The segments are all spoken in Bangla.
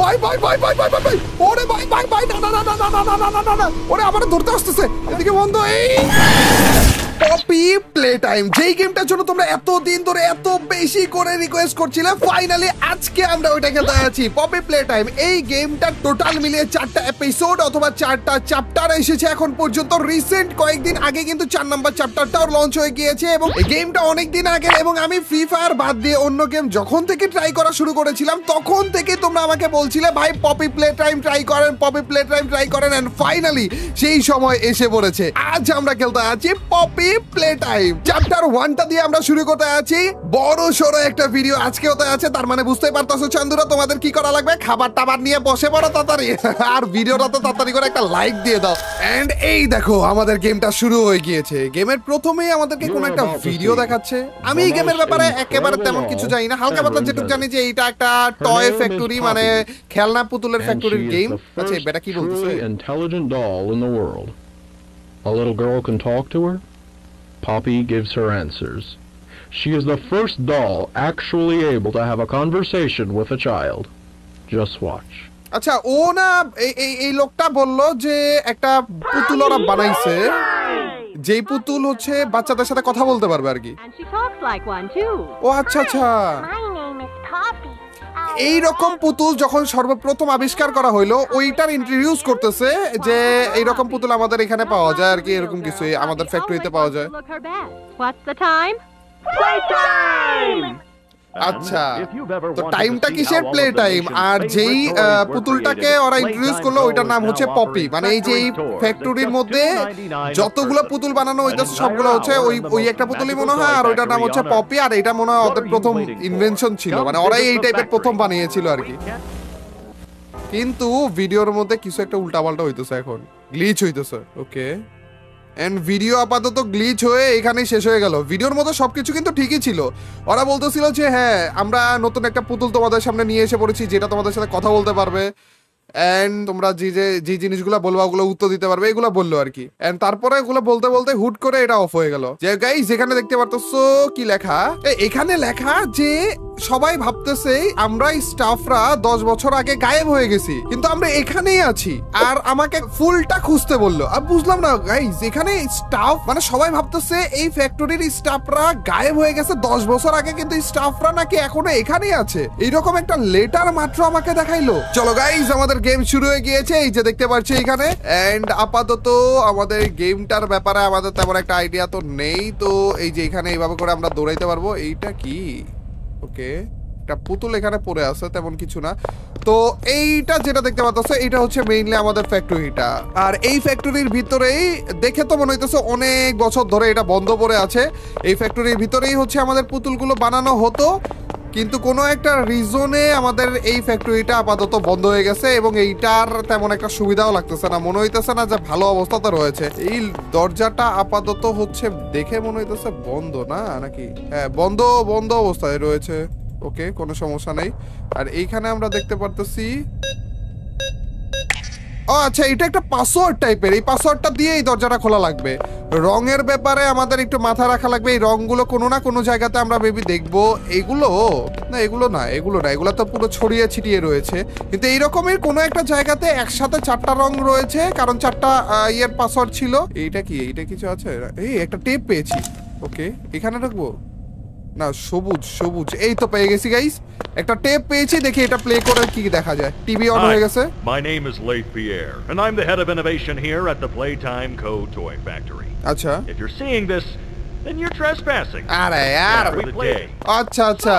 ভাই ভাই ভাই ভাই ভাই ভাই ওরে ভাই ভাই ভাই না না না না না না না না না ওরে আমার ধরতে আসতেছে এদিকে বন্ধু এই পপি প্লে টাইম যেই গেমটার জন্য তোমরা এত দিন ধরে এত বেশি করে রিকোয়েস্ট করছিলে ফাইনালি আজকে আমরা ওইটা খেলতে যাচ্ছি পপি প্লে টাইম এই গেমটা টোটাল মিলিয়ে 4টা এপিসোড অথবা 4টা চ্যাপ্টার এসেছে এখন পর্যন্ত রিসেন্ট কয়েকদিন আগে কিন্তু 4 নাম্বার চ্যাপ্টারটাও লঞ্চ হয়ে গিয়েছে এবং এই গেমটা অনেক দিন আগে এবং আমি ফ্রি ফায়ার বাদ দিয়ে অন্য গেম যখন থেকে ট্রাই করা শুরু করেছিলাম তখন থেকে তোমরা আমাকে বলছিলে ভাই পপি প্লে টাইম ট্রাই করেন পপি প্লে টাইম ট্রাই করেন এন্ড ফাইনালি সেই সময় এসে পড়েছে আজ আমরা খেলতে যাচ্ছি পপি প্লে টাইম চ্যাপ্টার 1টা দিয়ে আমরা শুরু করতে যাচ্ছি বড় সরো একটা ভিডিও আজকে হতে আছে তার মানে বুঝতেই পারতাছো চান্দুরা তোমাদের কি করা লাগবে খাবার টাবার নিয়ে বসে পড়ো তাড়াতাড়ি আর ভিডিওটা তো তাড়াতাড়ি করে একটা লাইক দিয়ে দাও এন্ড এই দেখো আমাদের গেমটা শুরু হয়ে গিয়েছে গেমের প্রথমেই আমাদেরকে কোনো একটা ভিডিও দেখাচ্ছে আমি এই গেমের ব্যাপারে একেবারে তেমন কিছু জানি না হালকা পাতলা যেটুকু জানি যে এটা একটা টয় ফ্যাক্টরি মানে খেলনা পুতুলের ফ্যাক্টরির গেম আচ্ছা বেটা কি বলতেছে intelligent doll in the world. A little girl can talk to her. Poppy gives her answers. She is the first doll actually able to have a conversation with a child. Just watch. আচ্ছা ও না এই লোকটা বলল যে একটা পুতুল ওরা বানাইছে যেই পুতুল হচ্ছে বাচ্চাদের সাথে কথা বলতে পারবে আর কি ও আচ্ছা আচ্ছা এই রকম পুতুল যখন সর্বপ্রথম আবিষ্কার করা হইলো ওইটার ইন্ট্রোডিউস করতেছে যে এই রকম পুতুল আমাদের এখানে পাওয়া যায় আর কি এরকম কিছু আমাদের ফ্যাক্টরিতে পাওয়া যায় আচ্ছা তো টাইমটা কিসের প্লে টাইম আর যেই পুতুলটাকে ওরা ইন্ট্রোডিউস করলো ওইটার নাম হচ্ছে পপি মানে এই যে এই ফ্যাক্টরির মধ্যে যতগুলো পুতুল বানানো হইতাছে সবগুলো হচ্ছে ওই একটা পুতুলই মনে হয় আর ওইটার নাম হচ্ছে পপি আর এটা মনে হয় ওদের প্রথম ইনভেনশন ছিল মানে ওরাই এই টাইপের প্রথম বানিয়েছিল আর কি কিন্তু ভিডিওর মধ্যে কিছু একটা উল্টাপাল্টা হইতেছে এখন গ্লিচ হইতেছে ওকে এন্ড ভিডিও আপাতত গ্লিচ হয়ে এখানেই শেষ হয়ে গেল ভিডিওর মধ্যে সবকিছু কিন্তু ঠিকই ছিল ওরা বলতেছিল যে হ্যাঁ আমরা নতুন একটা পুতুল তোমাদের সামনে নিয়ে এসে পড়েছি যেটা তোমাদের সাথে কথা বলতে পারবে এন্ড তোমরা যে জিনিসগুলো বলবা ওগুলো উত্তর দিতে পারবে এগুলো বললো আর কি এন্ড তারপরে এগুলো বলতে বলতে হুট করে এটা অফ হয়ে গেল যে গাইস এখানে দেখতে পারতেছো কি লেখা এখানে লেখা যে সবাই ভাবতেছে আমরা স্টাফরা 10 বছর আগে গায়েব হয়ে গেছি কিন্তু আমরা এখানেই আছি আর আমাকে ফুলটা খুঁজতে বললো আর বুঝলাম না গাইস এখানে স্টাফ মানে সবাই ভাবতেছে এই ফ্যাক্টরির স্টাফরা গায়েব হয়ে গেছে 10 বছর আগে কিন্তু স্টাফরা নাকি এখনো এখানেই আছে এইরকম একটা লেটার মাত্র আমাকে দেখাইলো চলো গাইস আমাদের গেম শুরু হয়ে গিয়েছে এই যে দেখতে পাচ্ছি এখানে এন্ড আপাতত আমাদের গেমটার ব্যাপারে আমাদের তেমন একটা আইডিয়া তো নেই তো এই যে এখানে এইভাবে করে আমরা দৌড়াইতে পারবো এইটা কি ওকে একটা পুতুল এখানে পড়ে আছে তেমন কিছু না তো এইটা যেটা দেখতে পাচ্ছ এটা হচ্ছে মেইনলি আমাদের ফ্যাক্টরিটা আর এই ফ্যাক্টরির ভিতরেই দেখে তো মনে হইতেছে অনেক বছর ধরে এটা বন্ধ পড়ে আছে এই ফ্যাক্টরির ভিতরেই হচ্ছে আমাদের পুতুলগুলো বানানো হতো কিন্তু কোনো একটা রিজনে আমাদের এই ফ্যাক্টরিটা আপাতত বন্ধ হয়ে গেছে এবং এইটার তেমন একটা সুবিধাও লাগতেছে না মনে হইতেছে না যে ভালো অবস্থাতে রয়েছে এই দরজাটা আপাতত হচ্ছে দেখে মনে হইতেছে বন্ধ না নাকি হ্যাঁ বন্ধ অবস্থায় রয়েছে ওকে কোনো সমস্যা নেই আর এইখানে আমরা দেখতে পারতেছি ও আচ্ছা এটা একটা পাসওয়ার্ড টাইপের এই পাসওয়ার্ডটা দিয়ে এই দরজাটা খোলা লাগবে রঙের ব্যাপারে আমাদের একটু মাথা রাখা লাগবে এই রঙগুলো কোনো না কোনো জায়গাতে আমরা মেবি দেখবো এগুলো না এগুলো তো পুরো ছড়িয়ে ছিটিয়ে রয়েছে কিন্তু এইরকমের কোনো একটা জায়গাতে একসাথে 4টা রং রয়েছে কারণ 4টা ইয়ের পাসওয়ার্ড ছিল এইটা কিছু আছে এই একটা টেপ পেয়েছি ওকে এখানে রাখবো না সবুজ এই তো পেয়ে গেছি গাইস একটা টেপ পেয়েছি দেখি এটা প্লে করে কি দেখা যায় টিভি অন হয়ে গেছে My name is Leif Pierre and I'm the head of innovation here at the Playtime Co Toy Factory. আচ্ছা If you're seeing this then you're trespassing. আরে यार আচ্ছা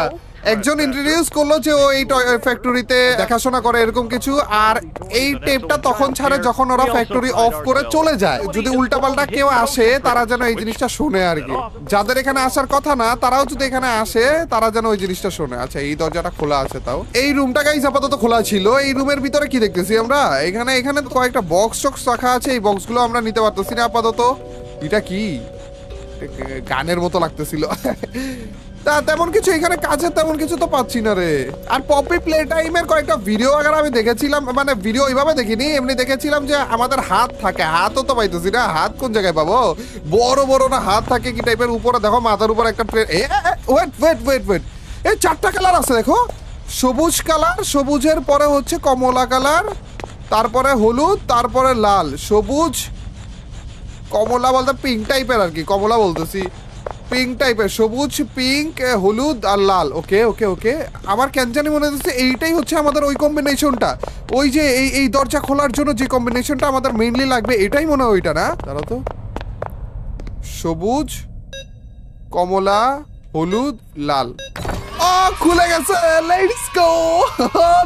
একজন ইন্ট্রোডিউস করলো যে ও এই টয় ফ্যাক্টরিতে দেখাশোনা করে এরকম কিছু আর এই টেপটা তখন ছাড়ে যখন ওরা ফ্যাক্টরি অফ করে চলে যায় যদি উল্টাপাল্টা কেউ আসে তারা যেন এই জিনিসটা শুনে আর কি যাদের এখানে আসার কথা না তারাও যদি এখানে আসে তারা যেন ওই জিনিসটা শুনে আচ্ছা এই দরজাটা খোলা আছে তাও এই রুমটা গাইস আপাতত খোলা ছিল এই রুমের ভিতরে কি দেখতেছি আমরা এখানে কয়েকটা বক্স রাখা আছে এই বক্সগুলো আমরা নিতে পারতেছি না আপাতত এটা কি গানের মতো লাগতেছিল তা তেমন কিছু এখানে কাজে তেমন কিছু তো পাচ্ছি না রে আর পপি প্লে টাইমের কয়েকটা ভিডিও আগে আমি দেখেছিলাম মানে ভিডিও ওইভাবে দেখিনি এমনি দেখেছিলাম যে আমাদের হাত থাকে হাতও তো পাইতেছি না হাত কোন জায়গায় পাবো বড় না হাত থাকে কি টাইপের উপরে দেখো মাথার উপর একটা ওয়েট এই 4টা কালার আছে দেখো সবুজ কালার, সবুজের পরে হচ্ছে কমলা কালার, তারপরে হলুদ, তারপরে লাল। সবুজ কমলা বলতে পিঙ্ক টাইপের আর কি, কমলা বলতেছি পিঙ্ক টাইপের, সবুজ পিঙ্ক হলুদ আর লাল। ওকে ওকে ওকে, আমার কেন জানি মনে হচ্ছে এইটাই হচ্ছে আমাদের ওই কম্বিনেশনটা, ওই যে এই দরজা খোলার জন্য যে কম্বিনেশনটা আমাদের মেইনলি লাগবে এটাই মনে হয় ওইটা, না? দাঁড়াও তো, সবুজ কমলা হলুদ লাল, খুলে গেছে। Let's go.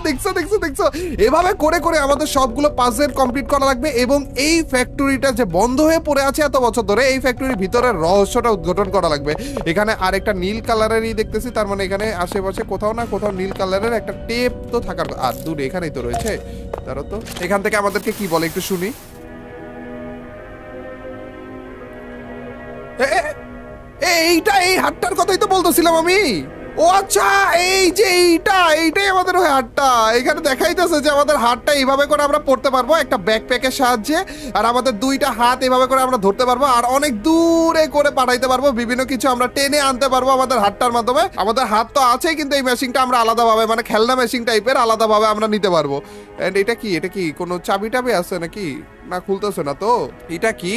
দেখছো দেখছো দেখছো, এভাবে করে করে আমাদের সবগুলো পাজল কমপ্লিট করা লাগবে এবং এই ফ্যাক্টরিটা যে বন্ধ হয়ে পড়ে আছে এত বছর ধরে, এই ফ্যাক্টরির ভিতরের রহস্যটা উদ্ঘাটন করা লাগবে। এখানে আরেকটা নীল কালারেরই দেখতেছি, তার মানে এখানে আশেপাশে কোথাও না কোথাও নীল কালারের একটা টেপ তো থাকার, আর দূরে এখানেই তো রয়েছে। ধরো তো, এখান থেকে আমাদেরকে কি বলে একটু শুনি। এইটা, এই হাটটার কথাই তো বলতেছিলাম আমি। ও আচ্ছা, এই যে এইটাই আমাদের ওই হাটটা। এখানে দেখাইতেছে যে আমাদের হাটটা এইভাবে করে আমরা পড়তে পারবো একটা ব্যাকপ্যাকের সাহায্যে, আর আমাদের দুইটা হাত এইভাবে করে আমরা ধরতে পারবো আর অনেক দূরে করে পাঠাইতে পারবো, বিভিন্ন কিছু আমরা টেনে আনতে পারবো আমাদের হাতটার মাধ্যমে। আমাদের হাত তো আছেই, কিন্তু এই মেশিনটা আমরা আলাদাভাবে, মানে খেলনা মেশিন টাইপের আলাদাভাবে আমরা নিতে পারবো। এন্ড এটা কি কোনো চাবি টাবি আছে নাকি? না, খুলতেছে না তো। এটা কি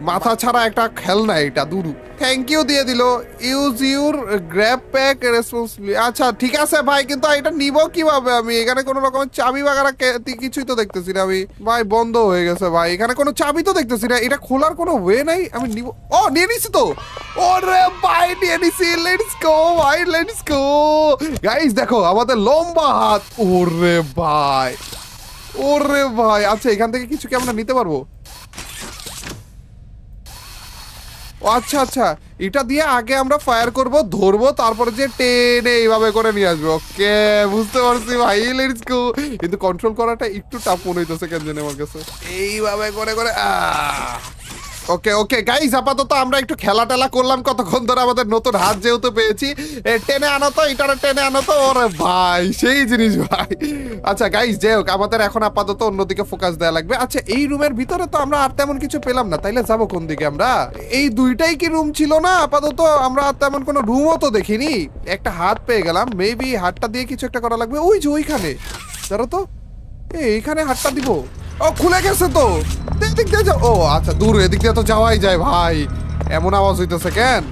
মাথা ছাড়া একটা খেলনা, এটা দুরু। থ্যাংক ইউ দিয়ে দিল, use your grab pack responsibly. আচ্ছা ঠিক আছে ভাই, কিন্তু এটা নিব কিভাবে আমি? এখানে কোনো রকমের চাবি বাগারা কিছুই তো দেখতেছি না আমি। ভাই বন্ধ হয়ে গেছে ভাই, এখানে কোনো চাবি তো দেখতেছি না। এটা খোলার কোনো ওয়ে নাই? আমি নিব। ও, নিয়ে নিছি তো। ওরে ভাই, নিয়ে নিছি। লেটস গো ভাই, লেটস গো। গাইস দেখো আমাদের লম্বা হাত। ওরে ভাই, ওরে ভাই। আচ্ছা, এখান থেকে কিছু কি আমরা নিতে পারবো? আচ্ছা আচ্ছা, এটা দিয়ে আগে আমরা ফায়ার করব, ধরবো, তারপরে যে টেনে এইভাবে করে নিয়ে আসবো। ওকে, বুঝতে পারছি ভাই। Let's go. কিন্তু কন্ট্রোল করাটা একটু টাফ মনে হইতেছে কেন জানি আমার কাছে। এইভাবে করে করে ওকে ওকে গাইস, আপাতত আমরা একটু খেলা টেলা করলাম কতক্ষণ ধরে, আমাদের নতুন হাত যেহেতু পেয়েছি। টেনে আনো তো, এটা টেনে আনো তো। ওরে ভাই, সেই জিনিস ভাই। আচ্ছা গাইস, যাই হোক, আমাদের এখন আপাতত অন্যদিকে ফোকাস দেওয়া লাগবে। আচ্ছা, এই রুমের ভিতরে তো আমরা আর তেমন কিছু পেলাম না, তাইলে যাবো কোন দিকে আমরা? এই দুইটাই কি রুম ছিল না? আপাতত আমরা আর তেমন কোনো রুমও তো দেখিনি। একটা হাত পেয়ে গেলাম, মেবি হাতটা দিয়ে কিছু একটা করা লাগবে। ওই যে ওইখানে, ধরো তো, এইখানে হাতটা দিব। ও, খুলে গেছে তো। এদিক দিয়ে যাও। ও আচ্ছা, দূর, এদিক দিয়ে তো যাওয়াই যায় ভাই। এমন আওয়াজ হইতেছে কেন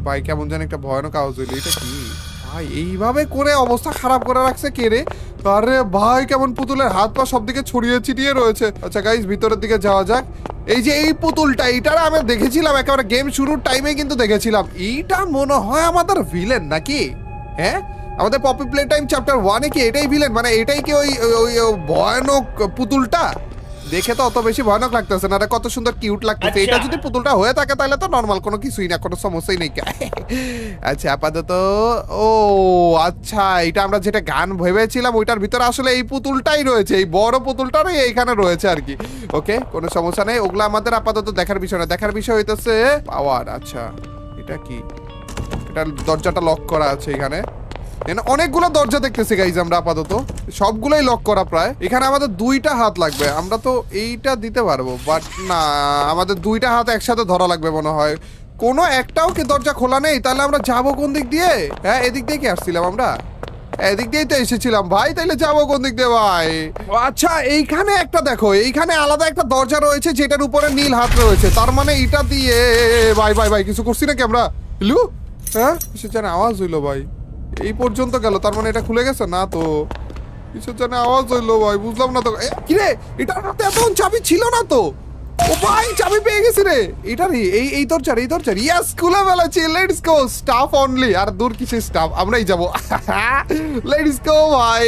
ভাই? কেমন জানি একটা ভয়ানক আওয়াজ হইলো। এটা কি ভাই? এইভাবে করে অবস্থা খারাপ করে রাখছে কে রে? আরে ভাই, কেমন পুতুলের হাত পা সব দিকে ছড়িয়ে ছিটিয়ে রয়েছে। আচ্ছা গাইস, ভিতরের দিকে যাওয়া যাক। এই যে এই পুতুলটা, এইটার আমি দেখেছিলাম একেবারে গেম শুরুর টাইমে, কিন্তু দেখেছিলাম এইটা মনে হয় আমাদের ভিলেন নাকি? হ্যাঁ, আমাদের পপি প্লে টাইম চ্যাপ্টার 1-এ কি এটাই ভিলেন? মানে এটাই কি ওই ভয়ানক পুতুলটা? দেখে তো অত বেশি ভয়ানক লাগতেছে না, কত সুন্দর কিউট লাগতেছে। এটা যদি পুতুলটা হয়ে থাকে তাহলে তো নরমাল, কোনো কিছুই না, কোনো সমস্যাই নেই। আচ্ছা, আপাতত ও আচ্ছা, এটা আমরা যেটা গান ভেবেছিলাম ওইটার ভিতরে আসলে এই পুতুলটাই রয়েছে, এই বড় পুতুলটারই এইখানে রয়েছে আর কি। ওকে, কোনো সমস্যা নেই, ওগুলো আমাদের আপাতত দেখার বিষয় না। দেখার বিষয় হইতেছে পাওয়ার। আচ্ছা, এটা কি? এটা দরজাটা লক করা আছে এখানে। অনেকগুলো দরজা দেখতেছি গাইজ আমরা, আপাতত সবগুলোই লক করা প্রায়। এখানে আমাদের দুইটা হাত লাগবে, আমরা তো এইটা দিতে পারবো, বাট না, আমাদের দুইটা হাত একসাথে ধরা লাগবে মনে হয়। কোনো একটাও কি দরজা খোলা নেই? তাহলে আমরা যাবো কোন দিক দিয়ে? হ্যাঁ, এদিক দিয়ে কি আসছিলাম আমরা? এদিক দিয়েই তো এসেছিলাম ভাই, তাইলে যাবো কোন দিক দিয়ে ভাই? আচ্ছা, এইখানে একটা দেখো, এইখানে আলাদা একটা দরজা রয়েছে যেটার উপরে নীল হাত রয়েছে, তার মানে এটা দিয়ে ভাই ভাই ভাই কিছু করছি নাকি আমরা? হ্যালো, হ্যাঁ, কিছু জানে আওয়াজ হইলো ভাই, এই পর্যন্ত গেল, তার মানে এটা খুলে গেছে না তো? কিছু জানে আওয়াজ হইলো ভাই, বুঝলাম না তো। কিরে, এটার হাতে এতক্ষণ চাবি ছিল না তো? ও ভাই, চাবি পেয়ে গেছি রে। এটা রে, এই দরজার, এই দরজার। ইয়েস, খুলে ফেলেছি। Let's go. Stuff only. আর দূর কিছু স্টাফ, আমরাই যাবো। লেটস গো ভাই।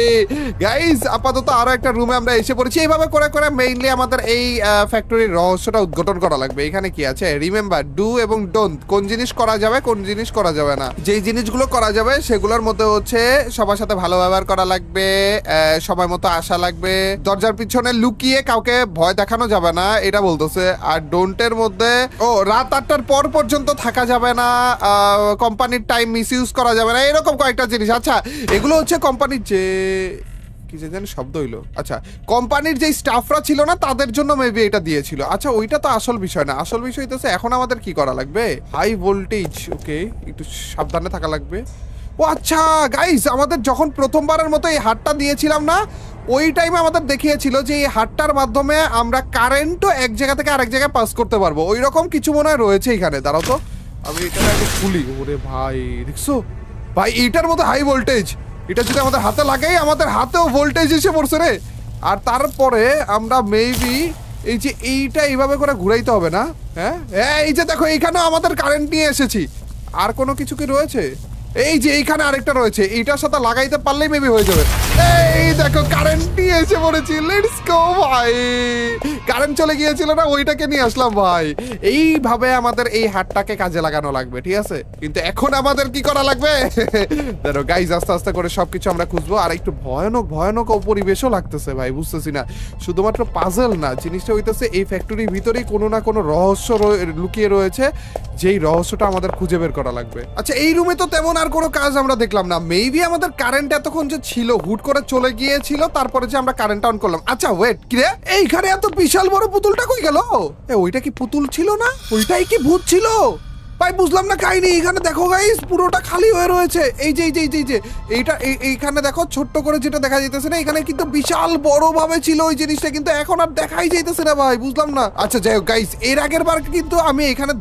গাইস, আপাতত আরো একটা রুমে আমরা এসে পড়েছি। এইভাবে করে করে মেইনলি আমাদের এই ফ্যাক্টরির রহস্যটা উদ্ঘাটন করা লাগবে। এখানে কি আছে? রিমেম্বার, ডু এবং ডোন্ট। কোন জিনিস করা যাবে, কোন জিনিস করা যাবে না। যেই জিনিসগুলো করা যাবে সেগুলোর মধ্যে হচ্ছে সবার সাথে ভালো ব্যবহার করা লাগবে, সময় মতো আসা লাগবে, দরজার পিছনে লুকিয়ে কাউকে ভয় দেখানো যাবে না, এটা বলতেছে। আর ডোন্টের মধ্যে রাত 8টার পর পর্যন্ত থাকা যাবে না, কোম্পানির টাইম মিস ইউজ করা যাবে না, এরকম কয়েকটা জিনিস। আচ্ছা, এগুলো হচ্ছে কোম্পানির যে কি যেন শব্দ হইলো। আচ্ছা, কোম্পানির যে স্টাফরা ছিল না তাদের জন্য মেবি এটা দিয়েছিল। আচ্ছা, ওইটা তো আসল বিষয় না। আসল বিষয় হইতেছে এখন আমাদের কি করা লাগবে? High voltage. ওকে, একটু সাবধানে থাকা লাগবে। ও আচ্ছা গাইস, আমাদের যখন প্রথমবারের মতো এই হাটটা দিয়েছিলাম না, ওই টাইমে আমাদের দেখিয়েছিল যে এই হাটটার মাধ্যমে আমরা কারেন্টও এক জায়গা থেকে আরেক জায়গায় পাস করতে পারবো। ওই রকম কিছু মনে হয় রয়েছে এখানে। দাঁড়াও তো, আমি এটা আগে খুলি। ওরে ভাই দেখছো ভাই, এইটার মতো হাই ভোল্টেজ, এটা যদি আমাদের হাতে লাগাই, আমাদের হাতেও ভোল্টেজ এসে পড়ছে রে। আর তারপরে আমরা মেবি এই যে এইটা এইভাবে করে ঘুরাইতে হবে না? হ্যাঁ এই যে দেখো, এইখানেও আমাদের কারেন্ট নিয়ে এসেছি। আর কোনো কিছু কি রয়েছে? এই যে এইখানে আরেকটা রয়েছে, এইটার সাথে লাগাইতে পারলেই মেবি হয়ে যাবে। এই দেখো কারেন্ট নিয়ে এসে পড়েছি, লেটস গো ভাই। কারেন্ট চলে গিয়েছিল না, ওইটাকে নিয়ে আসলাম ভাই। এইভাবে আমাদের এই হাটটাকে কাজে লাগানো লাগবে, ঠিক আছে? কিন্তু এখন আমাদের কি করা লাগবে? দেখো গাইজ, আস্তে আস্তে করে সবকিছু আমরা খুঁজবো। আর একটু ভয়ানক ভয়ানক পরিবেশও লাগতেছে ভাই, বুঝতেছি না। শুধুমাত্র পাজল না, জিনিসটা হইতেছে এই ফ্যাক্টরির ভিতরেই কোনো না কোনো রহস্য লুকিয়ে রয়েছে, যেই রহস্যটা আমাদের খুঁজে বের করা লাগবে। আচ্ছা, এই রুমে তো তেমন আর কোনো কাজ আমরা দেখলাম না। মেবি আমাদের কারেন্ট এতক্ষণ যে ছিল হুট করে চলে গিয়েছিল, তারপরে যে আমরা কারেন্ট অন করলাম। আচ্ছা ওয়েট, কি রে, এইখানে এত বিশাল বড় পুতুলটা কই গেল? ওইটা কি পুতুল ছিল না? ওইটাই কি ভূত ছিল? ভাই বুঝলাম না কাহিনী। এখানে দেখো গাইস, পুরোটা খালি হয়ে রয়েছে। এই যে এইটা এইখানে দেখো, ছোট্ট করে যেটা দেখা যাইতেছে না, এখানে কিন্তু বিশাল বড় ভাবে ছিল ওই জিনিসটা, কিন্তু এখন আর দেখাই যাইতেছে না ভাই, বুঝলাম না। আচ্ছা যাই হোক গাইস, এর আগের বার কিন্তু আমি এখানে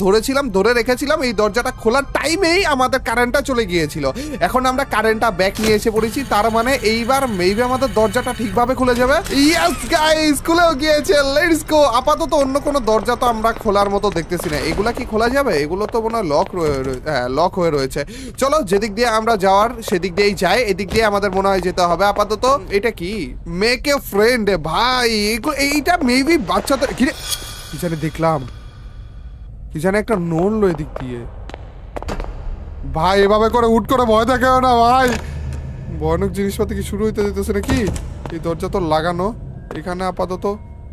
ধরে রেখেছিলাম, এই দরজাটা খোলার টাইমেই আমাদের কারেন্টটা চলে গিয়েছিল। এখন আমরা কারেন্টটা ব্যাক নিয়ে এসে পড়েছি, তার মানে এইবার মেবি আমাদের দরজাটা ঠিকভাবে খুলে যাবে। ইয়েস গাইস, খুলেও গিয়েছে, লেটস গো। আপাতত অন্য কোনো দরজা তো আমরা খোলার মতো দেখতেছি না। এগুলা কি খোলা যাবে? এগুলো তো লক হয়ে রয়েছে। চলো, যেদিক দিয়ে আমরা যাওয়ার সেদিক দিয়েই যাই। এদিক দিয়ে আমাদের মনে হয় যেতে হবে আপাতত। এটা কি মেক এ ফ্রেন্ড ভাই? এইটা মেবি বাচ্চাদের কি জানি, দেখলাম কি জানি একটা নড়লো এদিক দিয়ে। ভাই এভাবে করে হুট করে ভয় দেখাও না ভাই, ভয়ানক জিনিসপাতি কি শুরু হইতে দিতেছে নাকি? এই দরজা তো লাগানো। এখানে আপাতত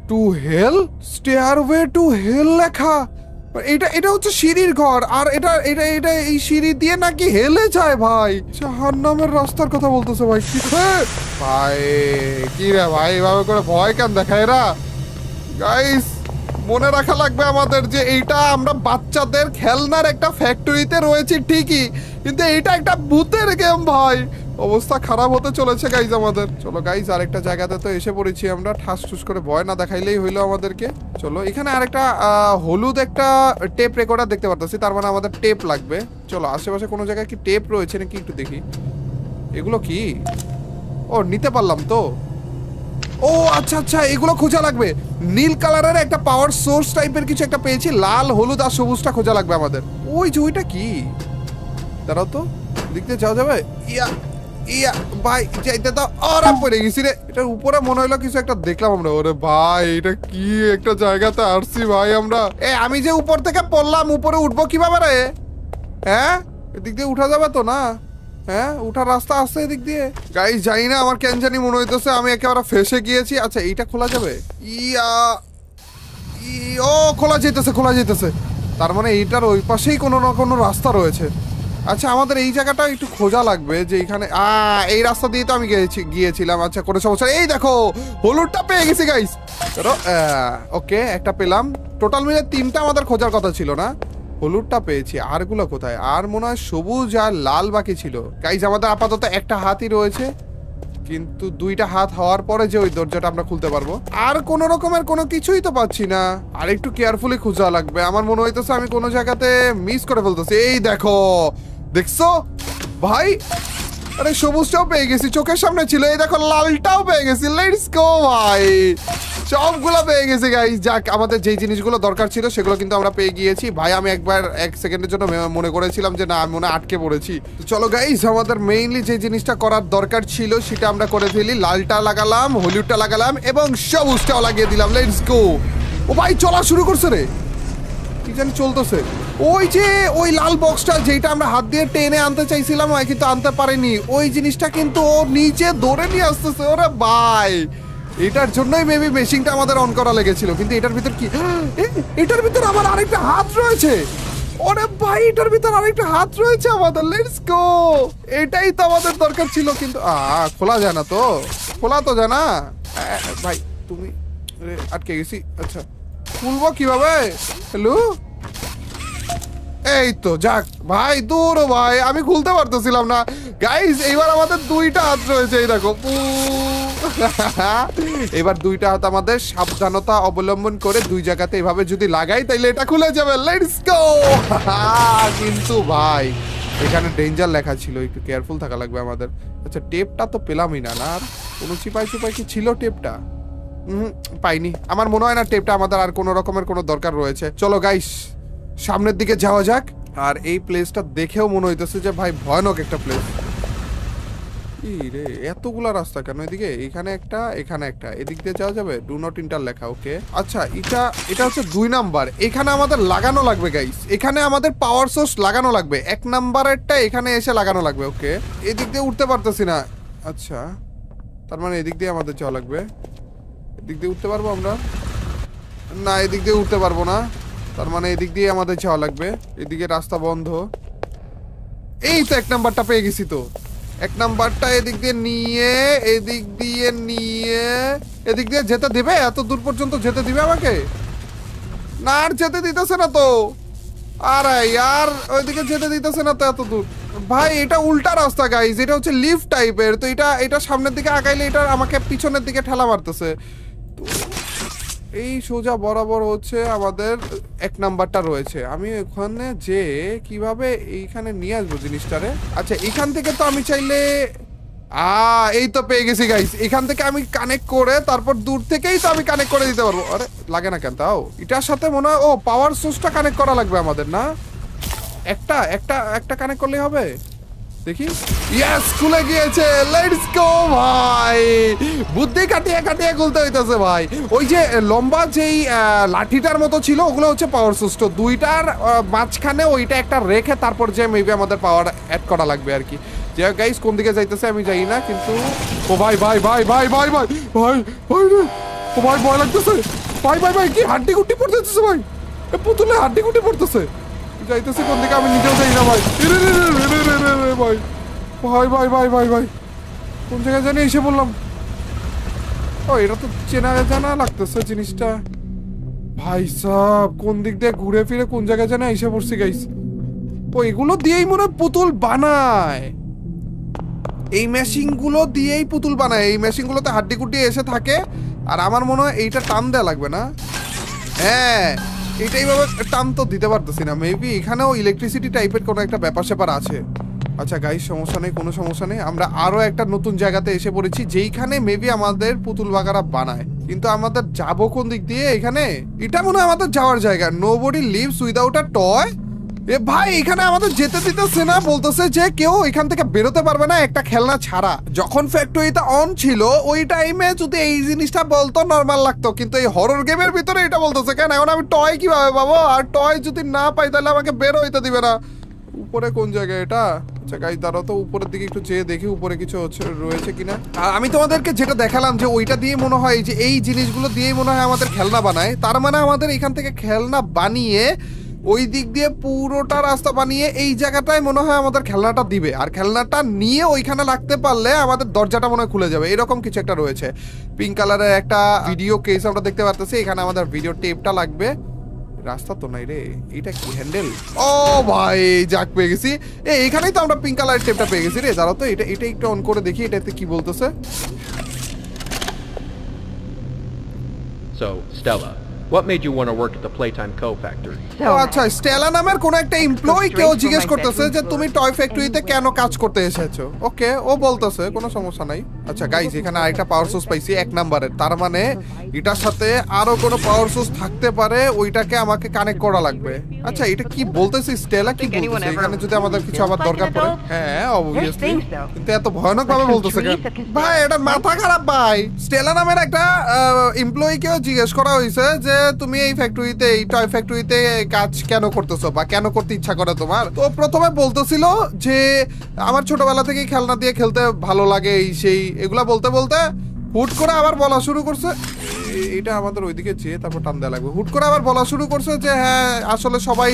টু হেল, স্টেয়ারওয়ে টু হেল লেখা। এটা হচ্ছে সিঁড়ির ঘর, আর এটা এই সিঁড়ি দিয়ে নাকি হেলে যায় ভাই। জাহান্নামের রাস্তার কথা বলতেছে ভাই। কি ভাই, কি রে ভাই, এভাবে করে ভয় কেন দেখায় এরা? গাইস মনে রাখা লাগবে আমাদের যে এইটা আমরা বাচ্চাদের খেলনার একটা ফ্যাক্টরিতে রয়েছি ঠিকই, কিন্তু এইটা একটা ভূতের গেম ভাই। অবস্থা খারাপ হতে চলেছে গাইজ আমাদের। চলো গাইজ, আরেকটা জায়গাতে তো এসে পড়েছি আমরা। ঠাস ঠুস করে ভয় না দেখাইলেই হইলো আমাদেরকে। চলো, এখানে আরেকটা হলুদ একটা টেপ রেকর্ডার দেখতে পারতেছি, তার মানে আমাদের টেপ লাগবে। চলো, আশেপাশে কোনো জায়গায় কি টেপ রয়েছে নাকি একটু দেখি। এগুলো কি? ও, নিতে পারলাম তো। ও আচ্ছা আচ্ছা, এগুলো খোঁজা লাগবে। নীল কালারের একটা পাওয়ার সোর্স টাইপের কিছু একটা পেয়েছি, লাল হলুদ আর সবুজটা খোঁজা লাগবে আমাদের। ওই যে ওইটা কি, দাঁড়াও তো, দেখতে যাওয়া যাবে? ইয়া ভাই, যাইতে দাও। ওরা পড়ে গেছি রে। এটার উপরে মনে হলো কিছু একটা দেখলাম আমরা। ওরে ভাই, এটা কি একটা জায়গাতে আসছি ভাই আমরা। আমি যে উপর থেকে পড়লাম, উপরে উঠবো কিভাবে রে? হ্যাঁ, এদিক দিয়ে উঠা যাবে তো না? হ্যাঁ, উঠার রাস্তা আছে এদিক দিয়ে। গাইস জানি না, আমার কেন জানি মনে হইতেছে আমি একেবারে ফেসে গিয়েছি। আচ্ছা, এইটা খোলা যাবে? ও, খোলা যেতেছে। তার মানে এইটার ওই পাশেই কোনো না কোনো রাস্তা রয়েছে। আচ্ছা, আমাদের এই জায়গাটা একটু খোঁজা লাগবে, যে এইখানে এই রাস্তা দিয়ে তো আমি গিয়েছিলাম। আচ্ছা, কোনো সমস্যা। এই দেখো, হলুদটা পেয়ে গেছি গাইস। ওকে, একটা পেলাম। টোটাল মিলে 3টা আমাদের খোঁজার কথা ছিল না? হলুদটা পেয়েছি, আরগুলো কোথায়? আর মনে হয় সবুজ আর লাল বাকি ছিল। গাইস, আমাদের আপাতত একটা হাতই রয়েছে, কিন্তু 2টা হাত হওয়ার পরে যে ওই দরজাটা আমরা খুলতে পারবো। আর কোন রকমের কোনো কিছুই তো পাচ্ছি না। আর একটু কেয়ারফুলি খোঁজা লাগবে। আমার মনে হইতেছে আমি কোনো জায়গাতে মিস করে ফেলতেছি। এই দেখো, দেখছো ভাই? আরে সবুজটাও পেয়ে গেছি, চোখের সামনে ছিল। এই দেখো, লালটাও পেয়ে গেছি। লেটস গো ভাই, সবগুলো পেয়ে গেছি গাইস। যাক, আমাদের যেই জিনিসগুলো দরকার ছিল সেগুলো কিন্তু আমরা পেয়ে গিয়েছি ভাই। আমি একবার 1 সেকেন্ডের জন্য মনে করেছিলাম যে না, আমি মনে আটকে পড়েছি। তো চলো গাইস, আমাদের মেইনলি যে জিনিসটা করার দরকার ছিল সেটা আমরা করে ফেলি। লালটা লাগালাম, হলুদটা লাগালাম এবং সবুজটাও লাগিয়ে দিলাম। Let's go. ও ভাই, চলা শুরু করছে রে, কি জানি চলতেছে। ওই যে ওই লাল বক্সটা যেটা আমরা হাত দিয়ে টেনে আনতে চাইছিলাম, কিন্তু আনতে পারিনি। ওই জিনিসটা কিন্তু ও নিচে ধরে নিয়ে আসতেছে। ওরে ভাই, এটার জন্যই মেবি মেশিনটা আমাদের অন করা লেগেছিল। কিন্তু এটার ভিতর কি? এটার ভিতর আমার আরেকটা হাত রয়েছে। ওরে ভাই, এটার ভিতর আরেকটা হাত রয়েছে আমাদের। লেটস গো, এটাই তো আমাদের দরকার ছিল। কিন্তু খোলা যায় না তো, খোলা তো যায় না ভাই। তুমি আটকে গেছি। আচ্ছা, খুলবো কিভাবে? হ্যালো, এই তো যাক ভাই, দূর ভাই, আমি খুলতে পারতেছিলাম না গাইস। এইবার আমাদের দুইটা হাত রয়েছে, এই দেখো। এবার দুইটা হাত আমাদের সাবধানতা অবলম্বন করে দুই জায়গাতে এভাবে যদি লাগাই তাইলে এটা খুলে যাবে। Let's go. কিন্তু ভাই এখানে ডেঞ্জার লেখা ছিল, একটু কেয়ারফুল থাকা লাগবে আমাদের। আচ্ছা টেপটা তো পেলামই না। না আর কোনো চিপাই কি ছিল টেপটা? পাইনি। আমার মনে হয় না টেপটা আমাদের আর কোনো রকমের কোনো দরকার রয়েছে। চলো গাইস সামনের দিকে যাওয়া যাক। আর এই প্লেসটা দেখেও মনে হইতেছে যে ভাই ভয়ানক একটা প্লেস। রে এতগুলা রাস্তা কেন এদিকে? এখানে একটা, এখানে একটা, এদিক দিয়ে যাওয়া যাবে। ডু নট ইন্টার লেখা, ওকে। আচ্ছা এটা হচ্ছে 2 নাম্বার। এখানে আমাদের লাগানো লাগবে গাইস, এখানে আমাদের পাওয়ার সোর্স লাগানো লাগবে। 1 নাম্বারেরটা এখানে এসে লাগানো লাগবে, ওকে। এদিক দিয়ে উঠতে পারতেছি না। আচ্ছা তার মানে এদিক দিয়ে আমাদের যাওয়া লাগবে। এদিক দিয়ে উঠতে পারবো আমরা? না এদিক দিয়ে উঠতে পারবো না, তার মানে এদিক দিয়ে আমাদের যাওয়া লাগবে। এদিকে রাস্তা বন্ধ। এই তো 1 নাম্বারটা পেয়ে গেছি। তো 1 নাম্বারটা এদিক দিয়ে নিয়ে এদিক দিয়ে যেতে দিবে? এত দূর পর্যন্ত যেতে দিবে আমাকে? না আর যেতে দিতেছে না তো। আরে ইয়ার ওইদিকে যেতে দিতেছে না তো এত দূর। ভাই এটা উল্টা রাস্তা গাইজ, এটা হচ্ছে লিফট টাইপের। তো এটা সামনের দিকে আগাইলে এটা আমাকে পিছনের দিকে ঠেলা মারতেছে। এই সোজা বরাবর হচ্ছে আমাদের 1 নাম্বারটা রয়েছে। আমি ওখানে যে কিভাবে এইখানে নিয়ে আসবো জিনিসটারে? আচ্ছা এখান থেকে তো আমি চাইলে এই তো পেয়ে গেছি গাইস। এখান থেকে আমি কানেক্ট করে তারপর দূর থেকেই তো আমি কানেক্ট করে দিতে পারবো। আরে লাগে না কেন তাও? এটার সাথে মনে হয় পাওয়ার সোর্সটা কানেক্ট করা লাগবে আমাদের, না? একটা কানেক্ট করলেই হবে। দেখি, ইয়েস খুলে গিয়েছে। লেটস গো ভাই, বুদ্ধি কাটিয়ে খুলতে হইতাছে ভাই। ওই যে লম্বা যেই লাঠিটার মতো ছিল ওগুলো হচ্ছে পাওয়ার সোর্স। তো দুইটার মাঝখানে ওইটা একটা রেখে তারপর যে মেবি আমাদের পাওয়ার অ্যাড করা লাগবে আর কি। যে গাইস কোন দিকে যাইতেছে আমি জানি না, কিন্তু ভাই ভয় লাগতেছে। ভাই কি হাড্ডি গুটি পড়তেছে ভাই? পুতুলে হাড্ডি গুটি পড়তেছে। যাইতেছে কোন দিকে আমি নিজেও জানি না ভাই। ভাই কোন জায়গায় জানি এসে বললাম। এটা তো চেনা জানা লাগতেছে জিনিসটা। ভাই সাব কোন দিক দিয়ে ঘুরে ফিরে কোন জায়গায় জানা এসে পড়ছি গাইস। এগুলো দিয়েই মনে হয় পুতুল বানায়। এই মেশিন গুলো দিয়েই পুতুল বানায়। এই মেশিন গুলোতে হাড্ডি কুটি এসে থাকে। আর আমার মনে হয় এইটা টান দেয়া লাগবে না? হ্যাঁ এটাই ভাবে টান তো দিতে পারতেছি না। মেবি এখানেও ইলেকট্রিসিটি টাইপের কোনো একটা ব্যাপার স্যাপার আছে। আচ্ছা গাইস সমস্যা নেই, কোনো সমস্যা নেই। আমরা আরো একটা নতুন জায়গাতে এসে পড়েছি যেইখানে মেবি আমাদের পুতুল বাগারা বানায়। কিন্তু আমাদের যাবো কোন দিক দিয়ে? এখানে এটা মনে হয় আমাদের যাওয়ার জায়গা। Nobody leaves without a toy. ভাই এখানে আমাদের যেতে দিতেছে না, বলতেছে যে কেউ এখান থেকে বেরোতে পারবে না একটা খেলনা ছাড়া। যখন ফ্যাক্টরিটা অন ছিল ওই টাইমে যদি এই জিনিসটা বলতো নরমাল লাগতো, কিন্তু এই হরর গেমের ভিতরে এটা বলতেছে কেন? এখন আমি টয় কিভাবে পাবো? আর টয় যদি না পাই তাহলে আমাকে বের হইতে দিবে না। উপরে কোন জায়গায় এটা? আচ্ছা গাইস দাঁড়াও তো, উপরের দিকে একটু চেয়ে দেখি উপরে কিছু রয়েছে কিনা। আর আমি তোমাদেরকে যেটা দেখালাম যে ওইটা দিয়ে মনে হয় যে এই জিনিসগুলো দিয়েই মনে হয় আমাদের খেলনা বানায়। তার মানে আমাদের এখান থেকে খেলনা বানিয়ে ওই দিক দিয়ে পুরোটা রাস্তা বানিয়ে এই জায়গাটায় মনে হয় আমাদের খেলনাটা দিবে। আর খেলনাটা নিয়ে ওইখানে লাগতে পারলে আমাদের দরজাটা মনে হয় খুলে যাবে। এরকম কিছু একটা রয়েছে। পিঙ্ক কালারের একটা ভিডিও কেস আমরা দেখতে পারতেছি। এখানে আমাদের ভিডিও টেপটা লাগবে। রাস্তা তো নাই রে, এটা কি হ্যান্ডেল? ও ভাই যাক পেয়ে গেছি। এখানেই তো আমরা পিঙ্ক কালারের টেপটা পেয়ে গেছি রে। দাঁড়াও তো এটা একটু অন করে দেখি এটাতে কি বলতেছে। So, Stella, what made you want to work at the Playtime Co. factory? আচ্ছা স্টেলা নামের কোন একটা এমপ্লয়ি কেউ জিজ্ঞেস করতেছে যে তুমি টয় ফ্যাক্টরিতে কেন কাজ করতে এসেছো। ওকে ও বলতেছে কোনো সমস্যা নাই। আচ্ছা গাইস এখানে আরেকটা পাওয়ার সোর্স পাইছি 1 নাম্বারের। তার মানে এটার সাথে আরো কোনো পাওয়ার সোর্স থাকতে পারে, ওইটাকে আমাকে কানেক্ট করা লাগবে। আচ্ছা এটা কি বলতেছে স্টেলা? কি বলতেছে এখানে যদি আমাদের কিছু আবার দরকার পড়ে? হ্যাঁ অবভিয়াসলি, কিন্তু এত ভয়ানক ভাবে বলতেছে কেন? ভাই এটা মাথা খারাপ ভাই। স্টেলা নামের একটা এমপ্লয়ি কেউ জিজ্ঞেস করা হয়েছে যে তুমি এই ফ্যাক্টরিতে, এই টয় ফ্যাক্টরিতে কাজ কেন করতেছো বা কেন করতে ইচ্ছা করে তোমার। তো প্রথমে বলতেছিল যে আমার ছোটবেলা থেকেই খেলনা দিয়ে খেলতে ভালো লাগে, এই সেই এগুলা বলতে বলতে হুট করে আবার বলা শুরু করছে। এটা আমাদের ওইদিকে যেয়ে তারপর টান দেওয়া লাগবে। হুট করে আবার বলা শুরু করছে যে হ্যাঁ আসলে সবাই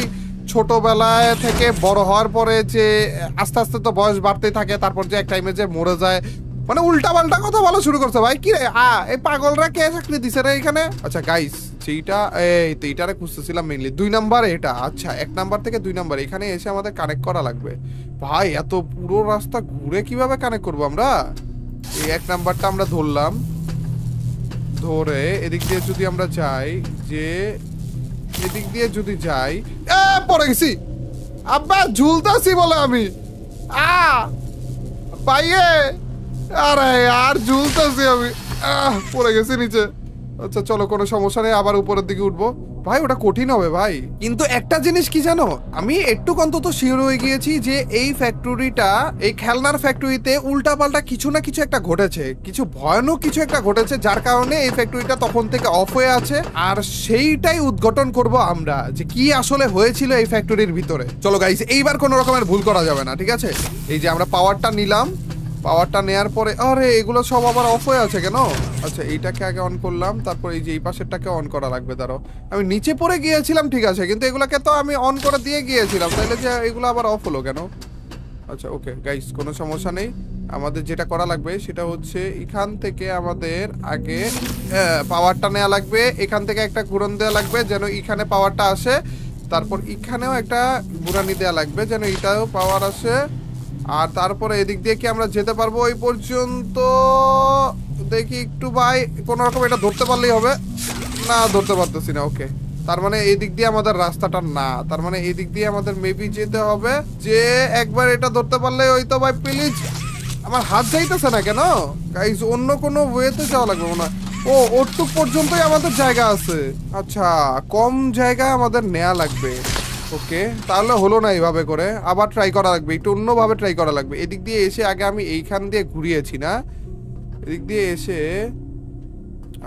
ছোটবেলায় থেকে বড় হওয়ার পরে যে আস্তে আস্তে তো বয়স বাড়তেই থাকে, তারপর যে এক টাইমে যে মরে যায় মানে উল্টা পাল্টা কথা বলা শুরু করছে ভাই। কি রে এই পাগলরা কে চাকরি দিছে রে এখানে? আচ্ছা গাইস সেইটা এই তো এইটারে খুঁজতেছিলাম মেইনলি 2 নাম্বার এটা। আচ্ছা 1 নাম্বার থেকে 2 নাম্বার এখানে এসে আমাদের কানেক্ট করা লাগবে। ভাই এত পুরো রাস্তা ঘুরে কিভাবে কানেক্ট করব আমরা? এই 1 নাম্বারটা আমরা ধরলাম, ধরে এদিক দিয়ে যদি আমরা যাই, যে এদিক দিয়ে যদি যাই, পড়ে গেছি আব্বা, ঝুলতাছি বলে আমি পাইয়ে, আরে আর ঝুলতাছি আমি, পড়ে গেছি নিচে। আচ্ছা চলো কোনো সমস্যা নেই, আবার উপরের দিকে উঠবো। ভাই ওটা কঠিন হবে ভাই, কিন্তু একটা জিনিস কি জানো, আমি একটু অন্তত শিওর হয়ে গিয়েছি যে এই ফ্যাক্টরিটা, এই খেলনার ফ্যাক্টরিতে উল্টাপাল্টা কিছু না কিছু একটা ঘটেছে, কিছু ভয়ানক কিছু একটা ঘটেছে, যার কারণে এই ফ্যাক্টরিটা তখন থেকে অফ হয়ে আছে। আর সেইটাই উদ্ঘাটন করব আমরা, যে কি আসলে হয়েছিল এই ফ্যাক্টরির ভিতরে। চলো গাইস এইবার কোনো রকমের ভুল করা যাবে না, ঠিক আছে? এই যে আমরা পাওয়ারটা নিলাম, পাওয়ারটা নেয়ার পরে আরে এগুলো সব আবার অফ হয়ে আছে কেন? আচ্ছা এইটাকে আগে অন করলাম, তারপর এই যে এই পাশেরটাকে অন করা লাগবে। দাঁড়াও, আমি নিচে পড়ে গিয়েছিলাম ঠিক আছে, কিন্তু এগুলোকে তো আমি অন করে দিয়ে গিয়েছিলাম, তাইলে যে এগুলো আবার অফ হলো কেন? আচ্ছা ওকে গাইস কোনো সমস্যা নেই, আমাদের যেটা করা লাগবে সেটা হচ্ছে এখান থেকে আমাদের আগে পাওয়ারটা নেওয়া লাগবে, এখান থেকে একটা ঘুরন দেওয়া লাগবে যেন এখানে পাওয়ারটা আসে, তারপর এখানেও একটা ঘুরানি দেওয়া লাগবে যেন এটাও পাওয়ার আসে। আর তারপরে এদিক দিয়ে কি আমরা যেতে পারবো ওই পর্যন্ত? দেখি একটু ভাই, কোনো রকম এটা ধরতে পারলেই হবে। না ধরতে পারতেছি না, ওকে। তার মানে এই দিক দিয়ে আমাদের রাস্তাটা না, তার মানে এই দিক দিয়ে আমাদের মেবি যেতে হবে, যে একবার এটা ধরতে পারলে ওই তো ভাই। প্লিজ, আমার হাত যাইতেছে না কেন গাইস? অন্য কোনো ওয়েতে যাওয়া লাগবে মনে হয়। ও ওটুক পর্যন্তই আমাদের জায়গা আছে। আচ্ছা কম জায়গায় আমাদের নেওয়া লাগবে, ওকে। তাহলে হলো না এইভাবে করে, আবার ট্রাই করা লাগবে, একটু অন্যভাবে ট্রাই করা লাগবে। এদিক দিয়ে এসে আগে আমি এইখান দিয়ে ঘুরিয়েছি না, এদিক দিয়ে এসে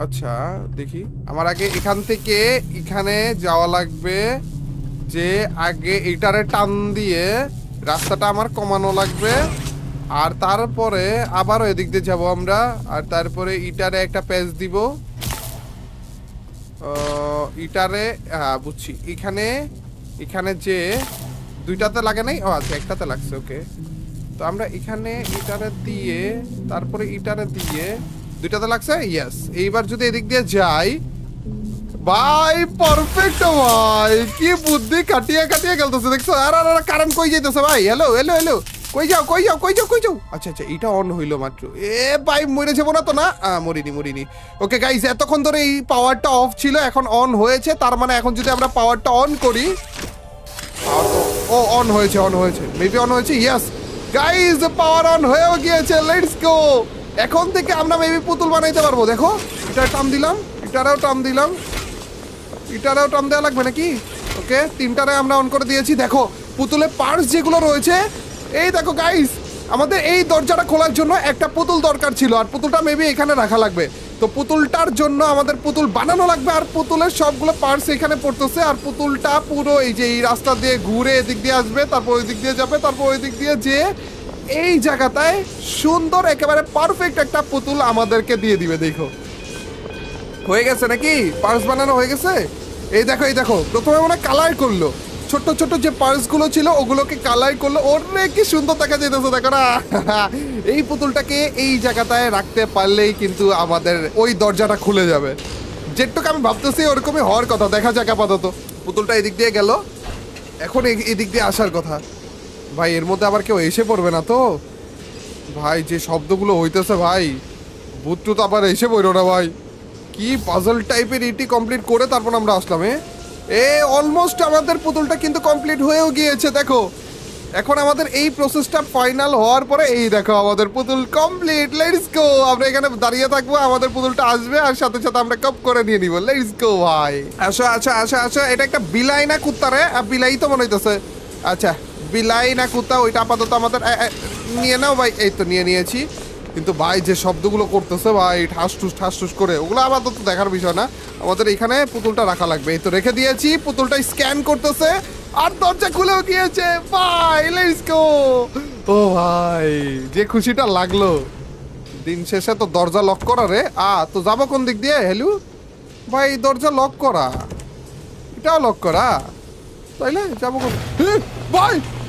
আচ্ছা দেখি, আমার আগে এখান থেকে এখানে যাওয়া লাগবে, যে আগে এইটারে টান দিয়ে রাস্তাটা আমার কমানো লাগবে, আর তারপরে আবারও এদিক দিয়ে যাবো আমরা, আর তারপরে ইটারে একটা প্যাচ দিব, ইটারে, হ্যাঁ বুঝছি, এখানে এখানে যে দুইটাতে লাগে নাই, ও আচ্ছা একটাতে লাগছে, ওকে। তো আমরা এখানে ইটারে দিয়ে তারপরে ইটারে দিয়ে দুইটাতে লাগছে, ইয়েস। এইবার যদি এদিক দিয়ে যাই, ভাই পারফেক্ট ভাই, কি বুদ্ধি কাটিয়ে কাটিয়ে গেলতেছে দেখছো। আর আর কারেন্ট কই যাইতেছে ভাই? হ্যালো হ্যালো হ্যালো, কই যাও কই যাও কই যাও কই যাও? আচ্ছা আচ্ছা এটা অন হইলো মাত্র, ভাই মরে যাবো না তো? না মরিনি মরিনি। ওকে গাইস এতক্ষণ ধরে এই পাওয়ারটা অফ ছিল, এখন অন হয়েছে, তার মানে এখন যদি আমরা পাওয়ারটা অন করি, ও অন হয়েছে, অন হয়েছে, মেবি অন হয়েছে, ইয়েস গাইস পাওয়ার অন হয়েও গিয়েছে। লেটস গো, এখন থেকে আমরা মেবি পুতুল বানাইতে পারবো। দেখো এটা টান দিলাম, এটারেও টান দিলাম, এটারেও টান দেওয়া লাগবে নাকি? ওকে তিনটারে আমরা অন করে দিয়েছি। দেখো পুতুলের পার্টস যেগুলো রয়েছে, এই দেখো গাইস, আমাদের এই দরজাটা খোলার জন্য একটা পুতুল দরকার ছিল, আর পুতুলটা মেবি এখানে রাখা লাগবে। তো পুতুলটার জন্য আমাদের পুতুল বানানো লাগবে, আর পুতুলের সবগুলো পার্টস এখানে পড়তেছে, আর পুতুলটা পুরো এই যে এই রাস্তা দিয়ে ঘুরে এদিক দিয়ে আসবে, তারপর ওই দিক দিয়ে যাবে, তারপর ওই দিক দিয়ে যে এই জায়গাটায় সুন্দর একেবারে পারফেক্ট একটা পুতুল আমাদেরকে দিয়ে দিবে। দেখো হয়ে গেছে নাকি? পার্টস বানানো হয়ে গেছে। এই দেখো এই দেখো, প্রথমে মনে কালার করলো, ছোট ছোট যে পার্টস গুলো ছিল ওগুলোকে কালার করলো, ওরে কি সুন্দর দেখা যাইতেছে দেখো না। এই পুতুলটাকে এই জায়গাটায় রাখতে পারলেই কিন্তু আমাদের ওই দরজাটা খুলে যাবে, যেটুকু আমি ভাবতেছি ওরকমই হওয়ার কথা। দেখা যাক আপাতত। পুতুলটা এদিক দিয়ে গেল, এখন এদিক দিয়ে আসার কথা। ভাই এর মধ্যে আবার কেউ এসে পড়বে না তো? ভাই যে শব্দগুলো হইতেছে ভাই, ভূত টুত আবার এসে পড়ো না ভাই। কি পাজল টাইপের ইটি কমপ্লিট করে তারপর আমরা আসলাম। অলমোস্ট আমাদের পুতুলটা কিন্তু কমপ্লিট হয়েও গিয়েছে। দেখো এখন আমাদের এই প্রসেসটা ফাইনাল হওয়ার পরে এই দেখো আমাদের পুতুল কমপ্লিট। লেটস গো, আমরা এখানে দাঁড়িয়ে থাকবো, আমাদের পুতুলটা আসবে আর সাথে সাথে আমরা কপ করে নিয়ে নিব। লেটস গো ভাই, আসো আসো আসো আসো। এটা একটা বিলাই না কুত্তা রে? বিলাই তো মনে হইতেছে। আচ্ছা বিলাই না কুত্তা, ওইটা আপাতত আমাদের নিয়ে নাও ভাই। এই তো নিয়ে নিয়েছি, কিন্তু ভাই যে শব্দগুলো করতেছে ভাই ঠাস ঠুস করে, ওগুলো আপাতত দেখার বিষয় না। আমাদের এখানে পুতুলটা রাখা লাগবে। এই তো রেখে দিয়েছি, পুতুলটা স্ক্যান করতেছে আর দরজা খুলেও গিয়েছে ভাই। Let's go. ও ভাই যে খুশিটা লাগলো, দিন শেষে তো দরজা লক করা রে। তো যাবো কোন দিক দিয়ে? হ্যালো ভাই, দরজা লক করা, এটাও লক করা, তাইলে যাবো কোন? ভাই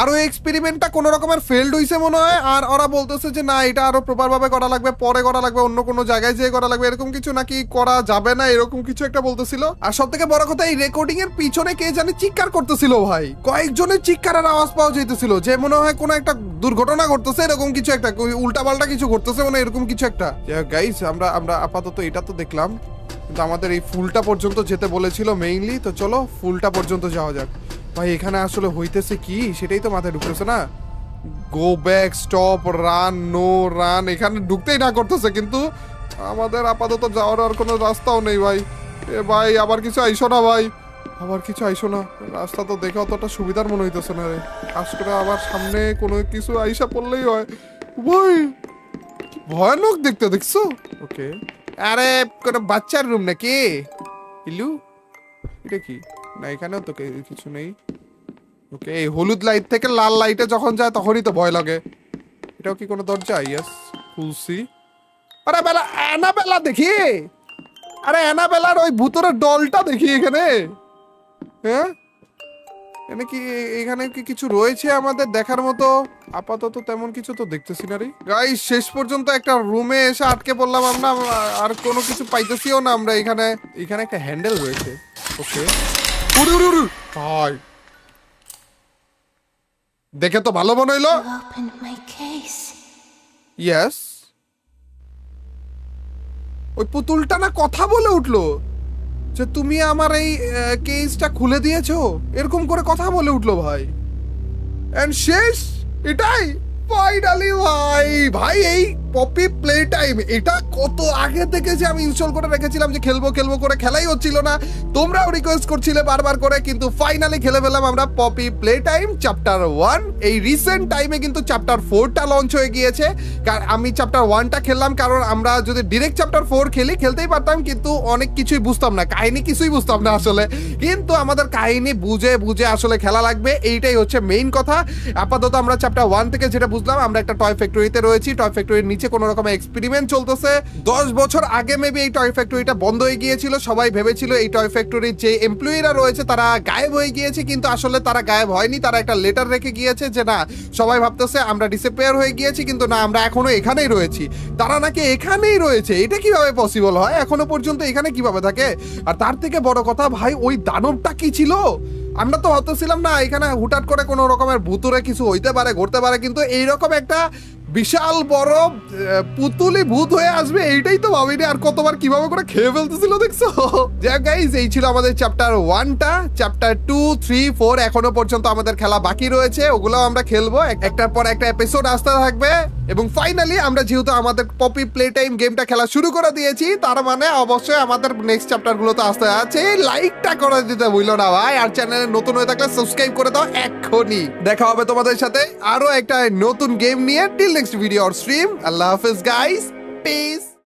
আর ওই এক্সপেরিমেন্টটা কোনো রকমের ফেলড হইছে মনে হয়, আর ওরা বলতেছে যে না এটা আরো প্রপার ভাবে করা লাগবে, পরে করা লাগবে, অন্য কোনো জায়গায় যেয়ে করা লাগবে, এরকম কিছু নাকি করা যাবে না, এরকম কিছু একটা বলতেছিল। আর সব থেকে বড় কথা এই রেকর্ডিং এর পিছনে কে জানি চিৎকার করতেছিল ভাই, কয়েকজনের চিৎকারের আওয়াজ পাওয়া যাইতেছিল, যে মনে হয় কোনো একটা দুর্ঘটনা ঘটতেছে, এরকম কিছু একটা উল্টা পাল্টা কিছু ঘটতেছে, মানে এরকম কিছু একটা। গাইস আমরা আপাতত এটা তো দেখলাম, কিন্তু আমাদের এই ফুলটা পর্যন্ত যেতে বলেছিল মেইনলি, তো চলো ফুলটা পর্যন্ত যাওয়া যাক। ভাই এখানে আসলে হইতেছে কি সেটাই তো মাথায় ঢুকতেছে না। Go back, stop, run, no run, এখানে ঢুকতেই না করতেছে, কিন্তু আমাদের আপাতত যাওয়ার আর কোনো রাস্তাও নেই ভাই। এ ভাই আবার কিছু আইসো না ভাই, আবার কিছু আইসো না, রাস্তা তো দেখে অতটা সুবিধার মনে হইতেছে না রে, খাস করে আবার সামনে কোনো কিছু আইসা পড়লেই হয় ভাই, ভয়ানক দেখতে, দেখছো? ওকে, আরে কোনো বাচ্চার রুম নাকি ইলু? এটা কি? না এখানেও তো কিছু নেই। ওকে, এই হলুদ লাইট থেকে লাল লাইটে যখন যায় তখনই তো ভয় লাগে। এটাও কি কোনো দরজা? ইয়েস, খুলছি। আরে বেলা অ্যানাবেলা দেখি, আরে অ্যানাবেলার ওই ভূতের ডলটা দেখি এখানে। হ্যাঁ এখানে কি, এখানে কি কিছু রয়েছে আমাদের দেখার মতো? আপাতত তেমন কিছু তো দেখতেছি না রে গাইস। শেষ পর্যন্ত একটা রুমে এসে আটকে পড়লাম আমরা, আর কোনো কিছু পাইতেছিও না আমরা। এখানে একটা হ্যান্ডেল রয়েছে। ওকে, ভাই দেখে তো ভালো মনে হইলো। ইয়েস, ওই পুতুলটা না কথা বলে উঠলো যে তুমি আমার এই কেসটা খুলে দিয়েছো, এরকম করে কথা বলে উঠলো ভাই। এন্ড শেষ এটাই ফাইনালি ভাই। ভাই এই পপি প্লে টাইম এটা কত আগে থেকে যে আমি ইনস্টল করে রেখেছিলাম যে খেলবো করে, খেলাই হচ্ছিল না, তোমরাও রিকোয়েস্ট করছিলে বারবার করে, কিন্তু ফাইনালি খেলে ফেললাম আমরা পপি প্লে টাইম চ্যাপ্টার 1। এই রিসেন্ট টাইমে কিন্তু চ্যাপ্টার 4টা লঞ্চ হয়ে গিয়েছে। কারণ আমি চ্যাপ্টার 1টা খেললাম, কারণ আমরা যদি ডিরেক্ট চ্যাপ্টার 4 খেলতেই পারতাম, কিন্তু অনেক কিছুই বুঝতাম না, কাহিনী কিছুই বুঝতাম না আসলে। কিন্তু আমাদের কাহিনী বুঝে আসলে খেলা লাগবে, এইটাই হচ্ছে মেইন কথা। আপাতত আমরা চ্যাপ্টার 1 থেকে যেটা বুঝলাম, আমরা একটা টয় ফ্যাক্টরিতে রয়েছি, টয় ফ্যাক্টরির নিচে কোনো রকম এক্সপেরিমেন্ট চলতেছে। 10 বছর আগে মেবি এই টয় ফ্যাক্টরিটা বন্ধ হয়ে গিয়েছিল, সবাই ভেবেছিল এই টয় ফ্যাক্টরির যে এমপ্লয়িরা রয়েছে তারা গায়েব হয়ে গিয়েছে, কিন্তু আসলে তারা গায়েব হয়নি, তারা একটা লেটার রেখে গিয়েছে যে না, সবাই ভাবতেছে আমরা ডিসঅ্যাপিয়ার হয়ে গিয়েছি, কিন্তু না, আমরা এখনো এখানেই রয়েছি। তারা নাকি এখানেই রয়েছে, এটা কিভাবে পসিবল হয়? এখনো পর্যন্ত এখানে কিভাবে থাকে? আর তার থেকে বড় কথা ভাই, ওই দানবটা কি ছিল? আমরা তো ভাবতেছিলাম না এখানে হুটহাট করে কোনো রকমের ভূতুরে কিছু হইতে পারে, ঘটতে পারে, কিন্তু এইরকম একটা বিশাল বড় পুতুলি ভূত হয়ে আসবে এইটাই তো ভাবিনি। আর কতবার কিভাবে করে খেয়ে ফেলতেছিল দেখছো। যাক গাইস, এই ছিল আমাদের চ্যাপ্টার 1টা। চ্যাপ্টার 2, 3, 4 এখনো পর্যন্ত আমাদের খেলা বাকি রয়েছে, ওগুলো আমরা খেলবো, একটার পর একটা এপিসোড আসতে থাকবে। এবং ফাইনালি আমরা যেহেতু আমাদের পপি প্লে টাইম গেমটা খেলা শুরু করে দিয়েছি, তার মানে অবশ্যই আমাদের নেক্সট চ্যাপ্টার গুলো তো আসতে আছে। লাইকটা করে দিতে ভুলো না ভাই, আর চ্যানেলে নতুন হয়ে থাকলে সাবস্ক্রাইব করে দাও এক্ষুনি। দেখা হবে তোমাদের সাথে আরো একটা নতুন গেম নিয়ে। Till next video or stream, আল্লাহ হাফেজ গাইস, পিস।